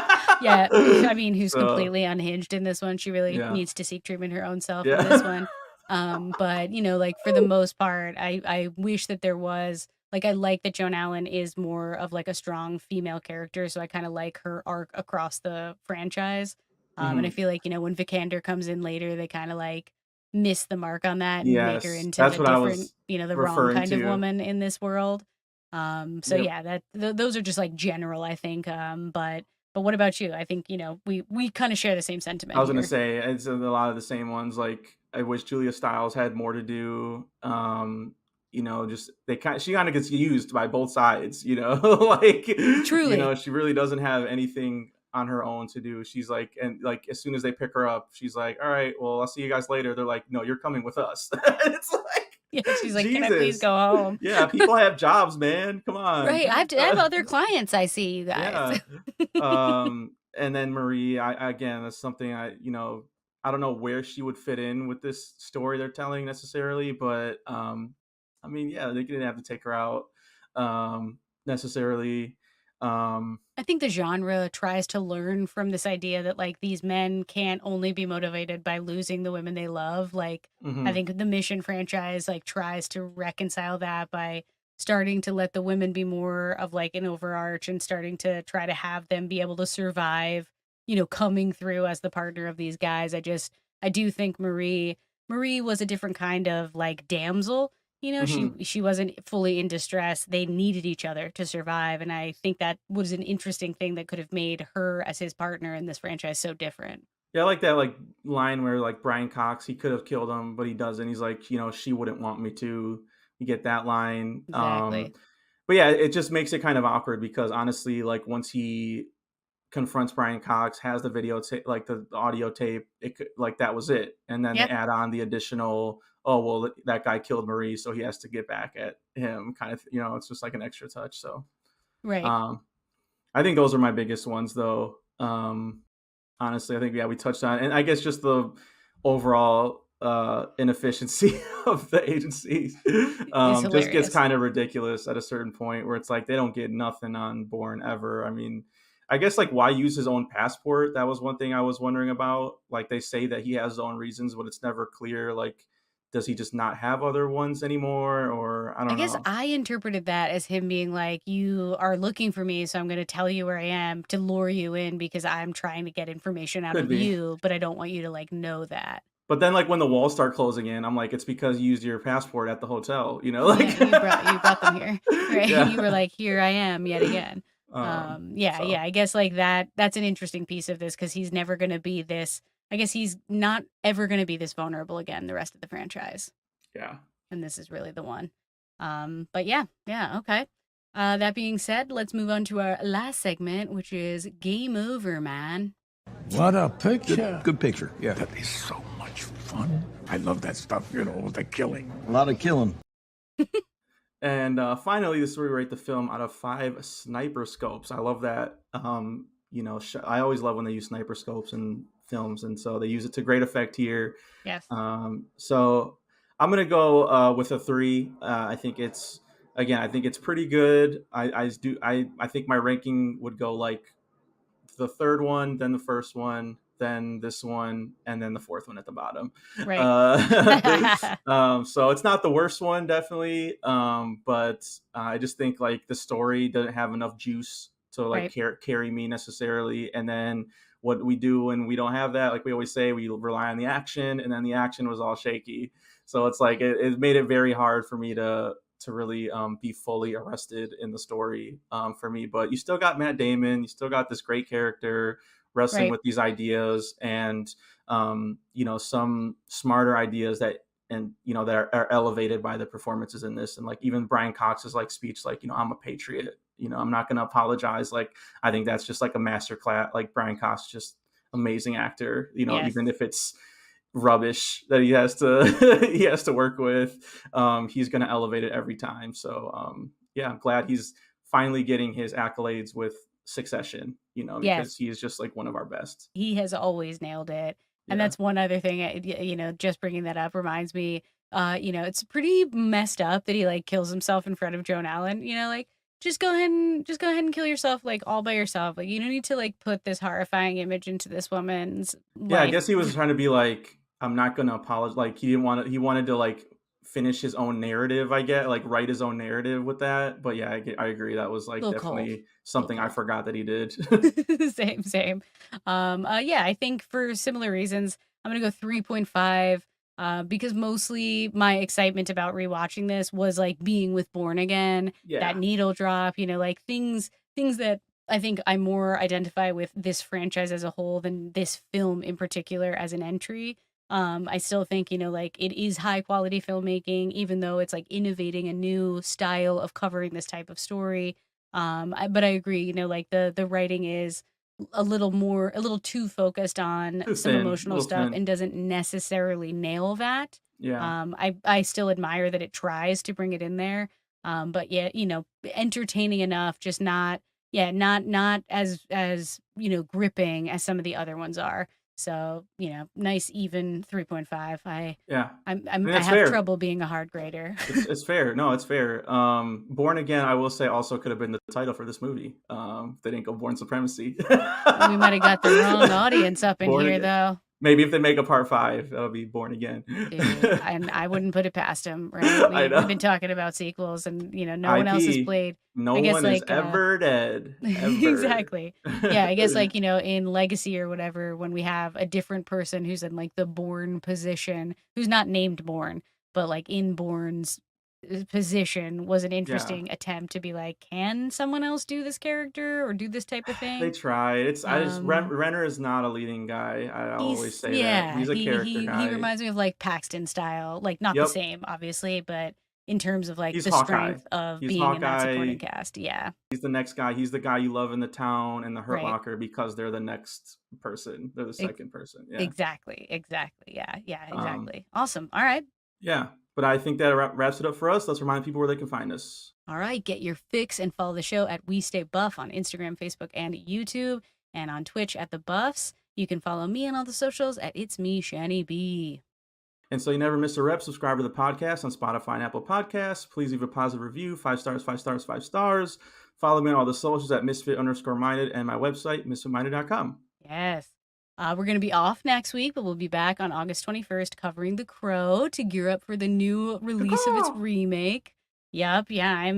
Yeah. I mean, who's So, completely unhinged in this one. She really yeah. needs to seek treatment her own self in this Yeah. one. But, you know, like for the most part, I wish that there was, like, I like that Joan Allen is more of like a strong female character. So I kind of like her arc across the franchise. And I Mhm. feel like, you know, when Vikander comes in later, they kind of like miss the mark on that and make her Yes, into that's the what I different, was you know, the wrong referring kind of to. woman in this world. So Yep. yeah, those are just like general, I think. But what about you? I think, you know, we kind of share the same I sentiment was gonna here. say it's a lot of the same ones. Like I wish Julia Stiles had more to do. You know, just she kind of gets used by both sides. You know, like you Truly. know, she really doesn't have anything on her own to do. She's like, and like as soon as they pick her up, she's like, "All right, well, I'll see you guys later." They're like, "No, you're coming with us." It's like, Yeah, she's like, can I please Jesus, go home? yeah, people have jobs, man. Come on. Right. I have other clients I see, you guys. Yeah. And then Marie, again, that's something I don't know where she would fit in with this story they're telling necessarily, but I mean, yeah, they didn't have to take her out necessarily. I think the genre tries to learn from this idea that like these men can't only be motivated by losing the women they love. Like I Mhm. think the Mission franchise like tries to reconcile that by starting to let the women be more of like an overarch and starting to try to have them be able to survive, you know, coming through as the partner of these guys. I do think Marie was a different kind of like damsel. You know, Mhm. she wasn't fully in distress. They needed each other to survive, and I think that was an interesting thing that could have made her as his partner in this franchise so different. Yeah, I like that like line where like Brian Cox, he could have killed him, but he doesn't. He's like, you know, she wouldn't want me to. You get that line. Exactly. But yeah, it just makes it kind of awkward because honestly, like once he confronts Brian Cox, has the videotape, like the audio tape, like that was it. And then they Yep. add on the additional, oh well, that guy killed Marie, so he has to get back at him, kind of. You know, it's just like an extra touch. So Right. um, I think those are my biggest ones, though. Honestly, I think we touched on, and I guess just the overall inefficiency of the agency It's just gets hilarious. kind of ridiculous at a certain point where it's like they don't get nothing on Bourne ever. I mean, I guess like why use his own passport? That was one thing I was wondering about. Like they say that he has his own reasons, but it's never clear. Like, does he just not have other ones anymore, or I I don't guess know. I interpreted that as him being like, you are looking for me, so I'm going to tell you where I am to lure you in because I'm trying to get information out Could of be. you, but I don't want you to like know that. But then, like when the walls start closing in, I'm like, it's because you used your passport at the hotel, you know, Yeah, like, you brought them here, right? You yeah. were like, here I am yet again. Yeah, So I guess like that's an interesting piece of this because he's never going to be this. I guess he's not ever going to be this vulnerable again the rest of the franchise, yeah, and this is really the one. But yeah, okay. That being said, let's move on to our last segment, which is Game Over, man. What a picture. Good picture, yeah. That is so much fun. I love that stuff, you know, the killing. A lot of killing. and finally, this is where we rate the film out of 5 sniper scopes. I love that. You know, I always love when they use sniper scopes in films, and so they use it to great effect here. Yes. So I'm gonna go with a 3. I think it's pretty good. I think my ranking would go like the third one, then the first one, then this one, and then the fourth one at the bottom. Right. So it's not the worst one, definitely. But I just think like the story doesn't have enough juice to like Right. carry me necessarily. And then what we do when we don't have that, like we always say, we rely on the action, and then the action was all shaky. So it's like it made it very hard for me to really be fully arrested in the story for me. But you still got Matt Damon, you still got this great character wrestling Right. with these ideas, and you know, some smarter ideas that are elevated by the performances in this. And like even Brian Cox's like speech, like, you know, I'm a patriot, you know, I'm not going to apologize. Like I think that's just like a masterclass. Like Brian Cox, just amazing actor, you know, Yes. even if it's rubbish that he has to work with, he's going to elevate it every time. So yeah, I'm glad he's finally getting his accolades with Succession, you know, Yes. because he is just like one of our best. He has always nailed it. And Yeah. that's one other thing, you know, just bringing that up reminds me, you know, it's pretty messed up that he like kills himself in front of Joan Allen, you know, like just go ahead and kill yourself like all by yourself. Like you don't need to like put this horrifying image into this woman's Yeah, I life. guess he was trying to be like, I'm not gonna apologize. Like he wanted to like finish his own narrative, I get, like write his own narrative with that. But yeah, I agree. That was like definitely something I forgot that he did. Same. Yeah, I think for similar reasons, I'm gonna go 3.5. Because mostly my excitement about rewatching this was like being with Bourne again, that needle drop, you know, like things that I think I more identify with this franchise as a whole than this film in particular as an entry. I still think, you know, like it is high quality filmmaking, even though it's like innovating a new style of covering this type of story. But I agree, you know, like the writing is a little too focused on some emotional stuff and doesn't necessarily nail that. Yeah. I still admire that it tries to bring it in there. But yeah, you know, entertaining enough, just not as you know, gripping as some of the other ones are. So, you know, nice even 3.5. I have fair. trouble being a hard grader. It's fair. No, it's fair. Born Again, I will say, also could have been the title for this movie. They didn't go Bourne Supremacy. We might have got the wrong audience up in here, though. Maybe if they make a part 5, that'll be Born Again. Dude, and I wouldn't put it past him, right? We've been talking about sequels, and you know, no one else has played. No one is ever dead. Ever. Exactly. Yeah, I guess like, you know, in Legacy or whatever, when we have a different person who's in like the Bourne position, who's not named Bourne, but like in Bourne's position, was an interesting attempt to be like, can someone else do this character or do this type of thing? They tried. Renner is not a leading guy. I always say that. He's a character guy. He reminds me of like Paxton style, like not the same, obviously, but in terms of like he's the Hawkeye. strength of being in that supporting cast. Yeah. He's the next guy. He's the guy you love in the town and the Hurt Locker because they're the next person. They're the second person. Yeah. Exactly. Yeah, exactly. Awesome. All right. Yeah. But I think that wraps it up for us. Let's remind people where they can find us. All right. Get your fix and follow the show at We Stay Buff on Instagram, Facebook, and YouTube, and on Twitch at The Buffs. You can follow me on all the socials at It's Me, Shani B. And so you never miss a rep, subscribe to the podcast on Spotify and Apple Podcasts. Please leave a positive review, 5 stars, 5 stars, 5 stars. Follow me on all the socials at misfit_minded and my website, misfitminded.com. Yes. We're going to be off next week, but we'll be back on August 21st covering The Crow to gear up for the new release of its remake. Yep. Yeah.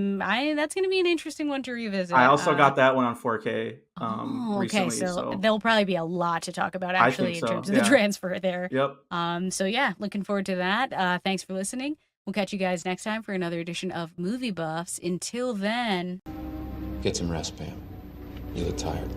That's going to be an interesting one to revisit. I also got that one on 4K recently. Okay. So there'll probably be a lot to talk about actually in terms of the transfer there. Yep. So yeah, looking forward to that. Thanks for listening. We'll catch you guys next time for another edition of Movie Buffs. Until then, get some rest, Pam. You look tired.